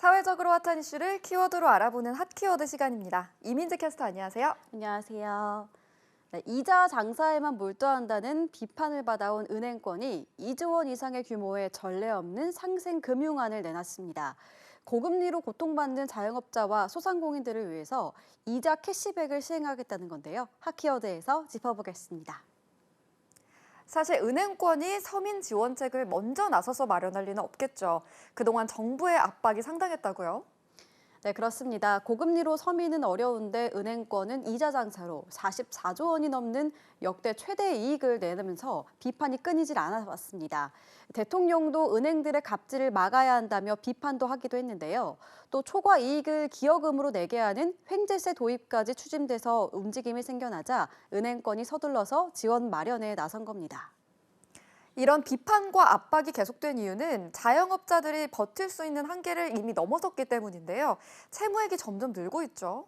사회적으로 핫한 이슈를 키워드로 알아보는 핫키워드 시간입니다. 이민재 캐스터 안녕하세요. 안녕하세요. 네, 이자 장사에만 몰두한다는 비판을 받아온 은행권이 2조 원 이상의 규모의 전례 없는 상생 금융안을 내놨습니다. 고금리로 고통받는 자영업자와 소상공인들을 위해서 이자 캐시백을 시행하겠다는 건데요. 핫키워드에서 짚어보겠습니다. 사실 은행권이 서민 지원책을 먼저 나서서 마련할 리는 없겠죠. 그동안 정부의 압박이 상당했다고요? 네, 그렇습니다. 고금리로 서민은 어려운데 은행권은 이자 장사로 44조 원이 넘는 역대 최대 이익을 내면서 비판이 끊이질 않아왔습니다. 대통령도 은행들의 갑질을 막아야 한다며 비판도 하기도 했는데요. 또 초과 이익을 기여금으로 내게 하는 횡재세 도입까지 추진돼서 움직임이 생겨나자 은행권이 서둘러서 지원 마련에 나선 겁니다. 이런 비판과 압박이 계속된 이유는 자영업자들이 버틸 수 있는 한계를 이미 넘어섰기 때문인데요. 채무액이 점점 늘고 있죠.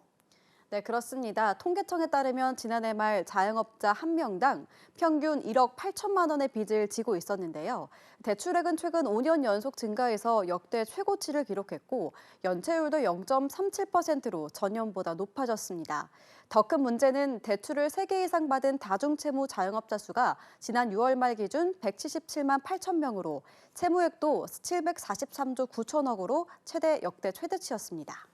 네, 그렇습니다. 통계청에 따르면 지난해 말 자영업자 한 명당 평균 1억 8천만 원의 빚을 지고 있었는데요. 대출액은 최근 5년 연속 증가해서 역대 최고치를 기록했고 연체율도 0.37%로 전년보다 높아졌습니다. 더 큰 문제는 대출을 3개 이상 받은 다중채무 자영업자 수가 지난 6월 말 기준 177만 8천 명으로 채무액도 743조 9천억으로 역대 최대치였습니다.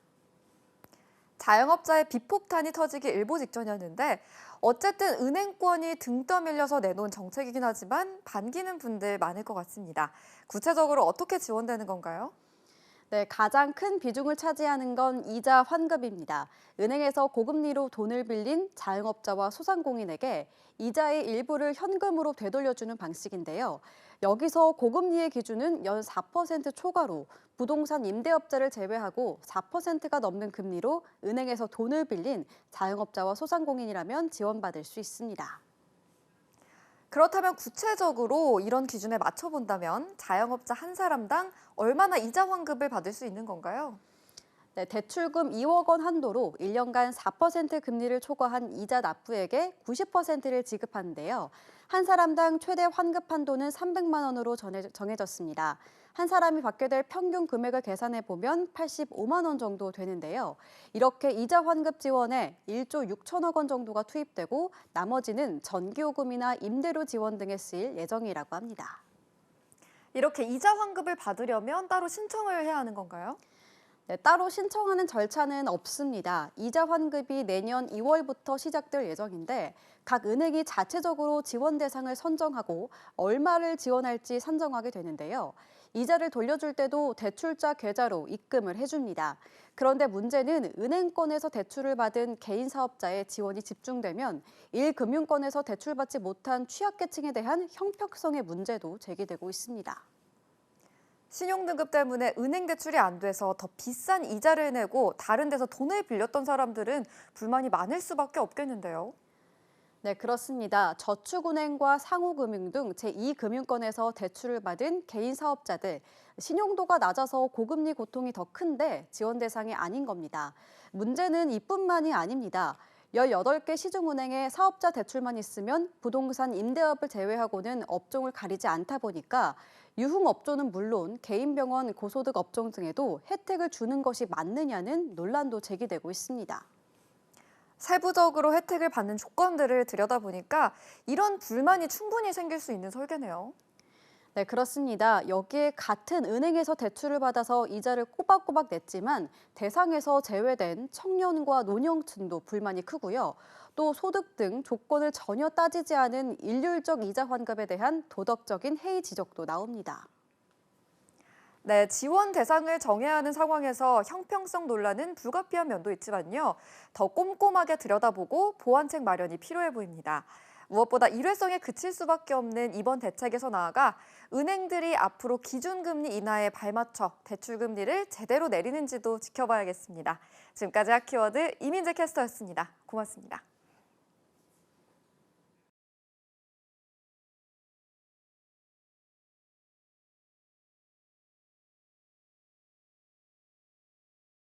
자영업자의 빚폭탄이 터지기 일보 직전이었는데 어쨌든 은행권이 등 떠밀려서 내놓은 정책이긴 하지만 반기는 분들 많을 것 같습니다. 구체적으로 어떻게 지원되는 건가요? 네, 가장 큰 비중을 차지하는 건 이자 환급입니다. 은행에서 고금리로 돈을 빌린 자영업자와 소상공인에게 이자의 일부를 현금으로 되돌려주는 방식인데요. 여기서 고금리의 기준은 연 4% 초과로 부동산 임대업자를 제외하고 4%가 넘는 금리로 은행에서 돈을 빌린 자영업자와 소상공인이라면 지원받을 수 있습니다. 그렇다면 구체적으로 이런 기준에 맞춰본다면 자영업자 한 사람당 얼마나 이자 환급을 받을 수 있는 건가요? 네, 대출금 2억 원 한도로 1년간 4% 금리를 초과한 이자 납부액의 90%를 지급하는데요. 한 사람당 최대 환급 한도는 300만 원으로 정해졌습니다. 한 사람이 받게 될 평균 금액을 계산해 보면 85만 원 정도 되는데요. 이렇게 이자 환급 지원에 1조 6천억 원 정도가 투입되고 나머지는 전기요금이나 임대료 지원 등에 쓰일 예정이라고 합니다. 이렇게 이자 환급을 받으려면 따로 신청을 해야 하는 건가요? 네, 따로 신청하는 절차는 없습니다. 이자 환급이 내년 2월부터 시작될 예정인데 각 은행이 자체적으로 지원 대상을 선정하고 얼마를 지원할지 산정하게 되는데요. 이자를 돌려줄 때도 대출자 계좌로 입금을 해줍니다. 그런데 문제는 은행권에서 대출을 받은 개인 사업자의 지원이 집중되면 1금융권에서 대출받지 못한 취약계층에 대한 형평성의 문제도 제기되고 있습니다. 신용등급 때문에 은행 대출이 안 돼서 더 비싼 이자를 내고 다른 데서 돈을 빌렸던 사람들은 불만이 많을 수밖에 없겠는데요. 네, 그렇습니다. 저축은행과 상호금융 등 제2금융권에서 대출을 받은 개인 사업자들, 신용도가 낮아서 고금리 고통이 더 큰데 지원 대상이 아닌 겁니다. 문제는 이뿐만이 아닙니다. 18개 시중은행에 사업자 대출만 있으면 부동산 임대업을 제외하고는 업종을 가리지 않다 보니까 유흥업종은 물론 개인 병원, 고소득 업종 등에도 혜택을 주는 것이 맞느냐는 논란도 제기되고 있습니다. 세부적으로 혜택을 받는 조건들을 들여다보니까 이런 불만이 충분히 생길 수 있는 설계네요. 네, 그렇습니다. 여기에 같은 은행에서 대출을 받아서 이자를 꼬박꼬박 냈지만 대상에서 제외된 청년과 노년층도 불만이 크고요. 또 소득 등 조건을 전혀 따지지 않은 일률적 이자 환급에 대한 도덕적인 해이 지적도 나옵니다. 네, 지원 대상을 정해야 하는 상황에서 형평성 논란은 불가피한 면도 있지만요. 더 꼼꼼하게 들여다보고 보완책 마련이 필요해 보입니다. 무엇보다 일회성에 그칠 수밖에 없는 이번 대책에서 나아가 은행들이 앞으로 기준금리 인하에 발맞춰 대출금리를 제대로 내리는지도 지켜봐야겠습니다. 지금까지 핫키워드 이민재 캐스터였습니다. 고맙습니다.